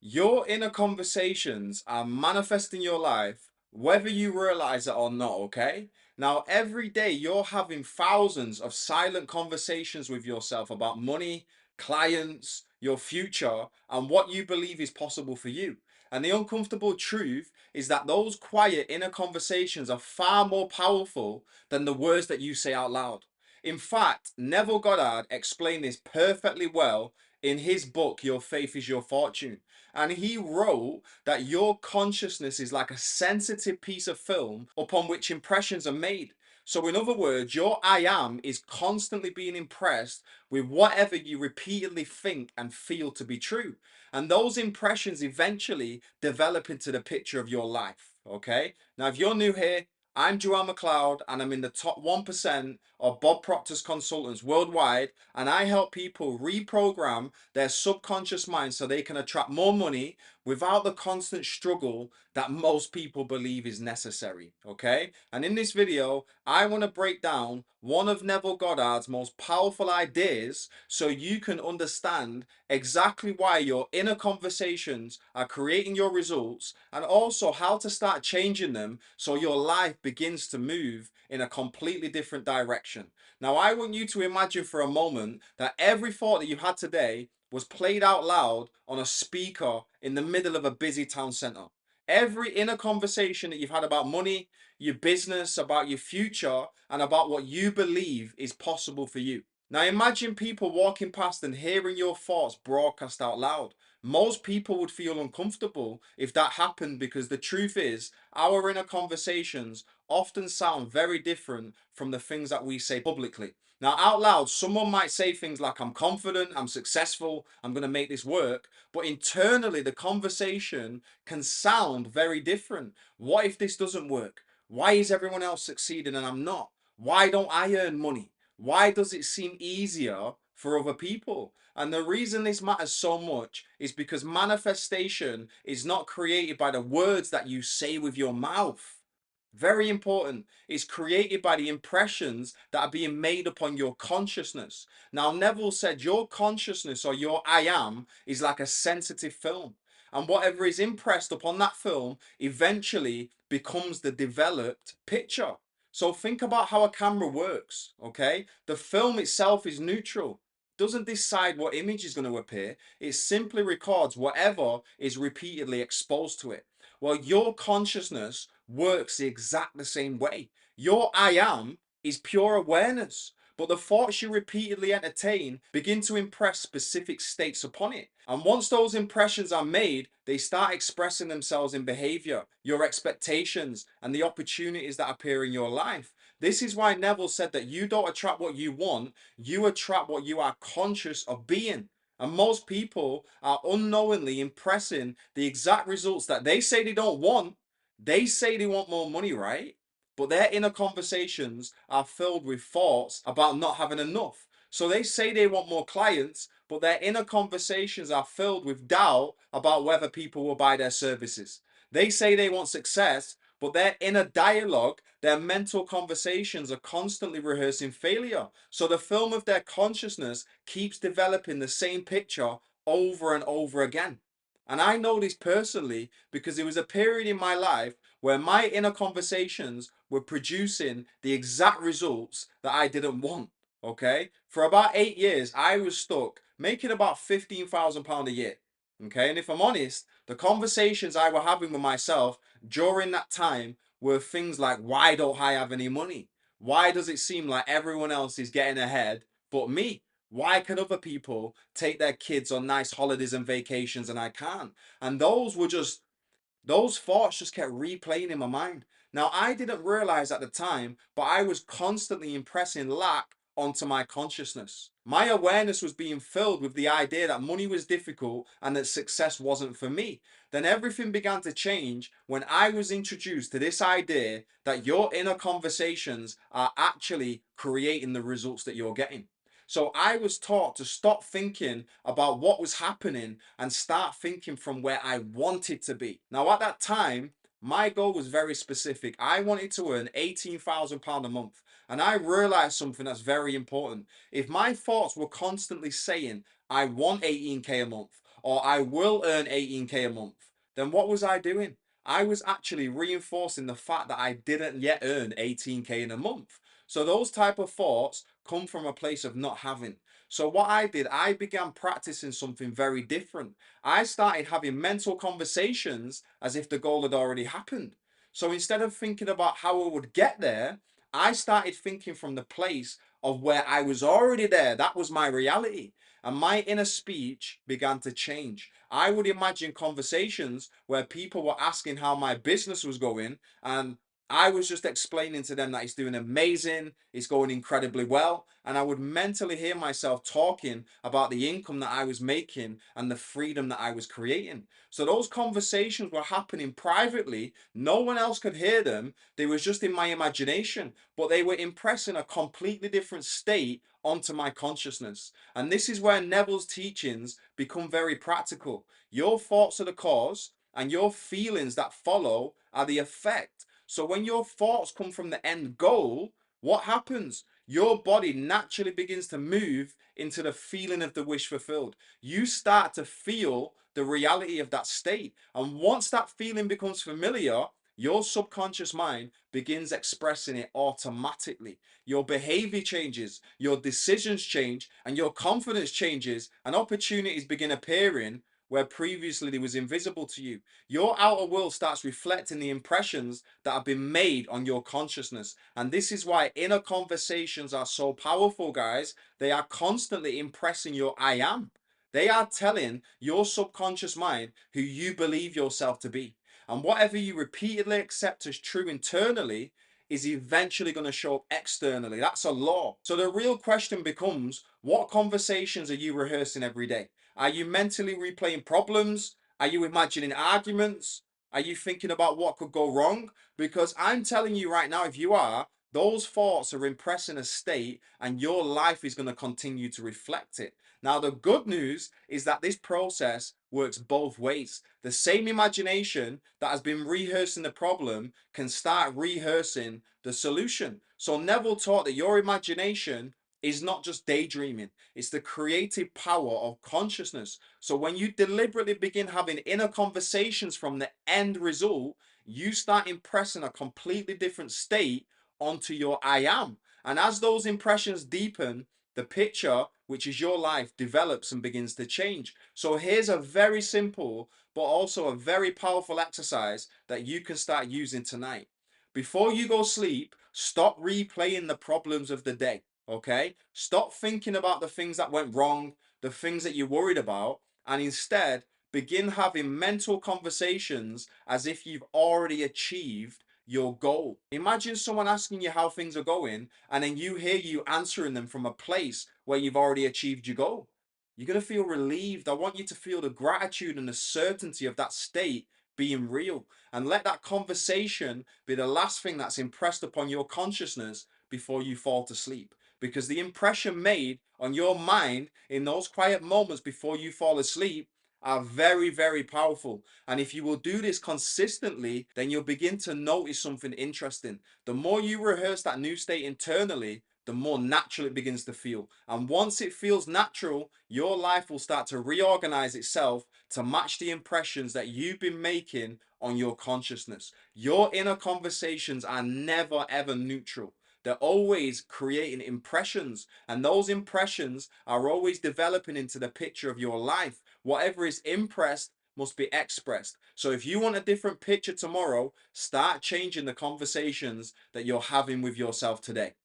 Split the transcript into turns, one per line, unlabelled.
Your inner conversations are manifesting your life, whether you realize it or not, okay? Now, every day you're having thousands of silent conversations with yourself about money, clients, your future, and what you believe is possible for you. And the uncomfortable truth is that those quiet inner conversations are far more powerful than the words that you say out loud. In fact, Neville Goddard explained this perfectly well in his book, Your Faith is Your Fortune. And he wrote that your consciousness is like a sensitive piece of film upon which impressions are made. So, in other words, your I am is constantly being impressed with whatever you repeatedly think and feel to be true. And those impressions eventually develop into the picture of your life. Okay. Now, if you're new here, I'm Joel McLeod and I'm in the top 1% of Bob Proctor's consultants worldwide. And I help people reprogram their subconscious mind so they can attract more money without the constant struggle that most people believe is necessary. Okay. And in this video, I want to break down one of Neville Goddard's most powerful ideas so you can understand exactly why your inner conversations are creating your results and also how to start changing them so your life begins to move in a completely different direction. Now, I want you to imagine for a moment that every thought that you had today was played out loud on a speaker in the middle of a busy town center. Every inner conversation that you've had about money, your business, about your future, and about what you believe is possible for you. Now imagine people walking past and hearing your thoughts broadcast out loud. Most people would feel uncomfortable if that happened because the truth is, our inner conversations often sound very different from the things that we say publicly. Now, out loud, someone might say things like, I'm confident, I'm successful, I'm going to make this work. But internally, the conversation can sound very different. What if this doesn't work? Why is everyone else succeeding and I'm not? Why don't I earn money? Why does it seem easier for other people? And the reason this matters so much is because manifestation is not created by the words that you say with your mouth. Very important. It's created by the impressions that are being made upon your consciousness. Now, Neville said your consciousness or your I am is like a sensitive film. And whatever is impressed upon that film eventually becomes the developed picture. So think about how a camera works, okay? The film itself is neutral, doesn't decide what image is going to appear. It simply records whatever is repeatedly exposed to it. Well, your consciousness works the exact the same way. Your I am is pure awareness, but the thoughts you repeatedly entertain begin to impress specific states upon it. And once those impressions are made, they start expressing themselves in behavior, your expectations, and the opportunities that appear in your life. This is why Neville said that you don't attract what you want, you attract what you are conscious of being. And most people are unknowingly impressing the exact results that they say they don't want. They say they want more money, right? But their inner conversations are filled with thoughts about not having enough. So they say they want more clients, but their inner conversations are filled with doubt about whether people will buy their services. They say they want success, but their inner dialogue, their mental conversations are constantly rehearsing failure. So the film of their consciousness keeps developing the same picture over and over again. And I know this personally because there was a period in my life where my inner conversations were producing the exact results that I didn't want. Okay. For about 8 years, I was stuck making about £15,000 a year. Okay. And if I'm honest, the conversations I were having with myself during that time were things like, why don't I have any money? Why does it seem like everyone else is getting ahead but me? Why can other people take their kids on nice holidays and vacations and I can't? And those thoughts just kept replaying in my mind. Now, I didn't realize at the time, but I was constantly impressing lack onto my consciousness. My awareness was being filled with the idea that money was difficult and that success wasn't for me. Then everything began to change when I was introduced to this idea that your inner conversations are actually creating the results that you're getting. So I was taught to stop thinking about what was happening and start thinking from where I wanted to be. Now, at that time, my goal was very specific. I wanted to earn £18,000 a month. And I realized something that's very important. If my thoughts were constantly saying, I want 18K a month, or I will earn 18K a month, then what was I doing? I was actually reinforcing the fact that I didn't yet earn 18K in a month. So those type of thoughts come from a place of not having. So what I did, I began practicing something very different. I started having mental conversations as if the goal had already happened. So instead of thinking about how I would get there, I started thinking from the place of where I was already there. That was my reality. And my inner speech began to change. I would imagine conversations where people were asking how my business was going, and I was just explaining to them that it's doing amazing, it's going incredibly well. And I would mentally hear myself talking about the income that I was making and the freedom that I was creating. So those conversations were happening privately. No one else could hear them. They was just in my imagination, but they were impressing a completely different state onto my consciousness. And this is where Neville's teachings become very practical. Your thoughts are the cause, and your feelings that follow are the effect. So when your thoughts come from the end goal, what happens? Your body naturally begins to move into the feeling of the wish fulfilled. You start to feel the reality of that state. And once that feeling becomes familiar, your subconscious mind begins expressing it automatically. Your behavior changes, your decisions change, and your confidence changes, and opportunities begin appearing where previously they was invisible to you. Your outer world starts reflecting the impressions that have been made on your consciousness. And this is why inner conversations are so powerful, guys. They are constantly impressing your I am. They are telling your subconscious mind who you believe yourself to be. And whatever you repeatedly accept as true internally is eventually going to show up externally. That's a law. So the real question becomes, what conversations are you rehearsing every day? Are you mentally replaying problems? Are you imagining arguments? Are you thinking about what could go wrong? Because I'm telling you right now, if you are, those thoughts are impressing a state and your life is going to continue to reflect it. Now, the good news is that this process works both ways. The same imagination that has been rehearsing the problem can start rehearsing the solution. So Neville taught that your imagination is not just daydreaming, it's the creative power of consciousness. So when you deliberately begin having inner conversations from the end result, you start impressing a completely different state onto your I am. And as those impressions deepen, the picture, which is your life, develops and begins to change. So here's a very simple, but also a very powerful exercise that you can start using tonight. Before you go sleep, stop replaying the problems of the day. Okay? Stop thinking about the things that went wrong, the things that you're worried about, and instead begin having mental conversations as if you've already achieved your goal. Imagine someone asking you how things are going, and then you hear you answering them from a place where you've already achieved your goal. You're going to feel relieved. I want you to feel the gratitude and the certainty of that state being real. And let that conversation be the last thing that's impressed upon your consciousness before you fall to sleep. Because the impression made on your mind in those quiet moments before you fall asleep are very, very powerful. And if you will do this consistently, then you'll begin to notice something interesting. The more you rehearse that new state internally, the more natural it begins to feel. And once it feels natural, your life will start to reorganize itself to match the impressions that you've been making on your consciousness. Your inner conversations are never ever neutral. They're always creating impressions, and those impressions are always developing into the picture of your life. Whatever is impressed must be expressed. So if you want a different picture tomorrow, start changing the conversations that you're having with yourself today.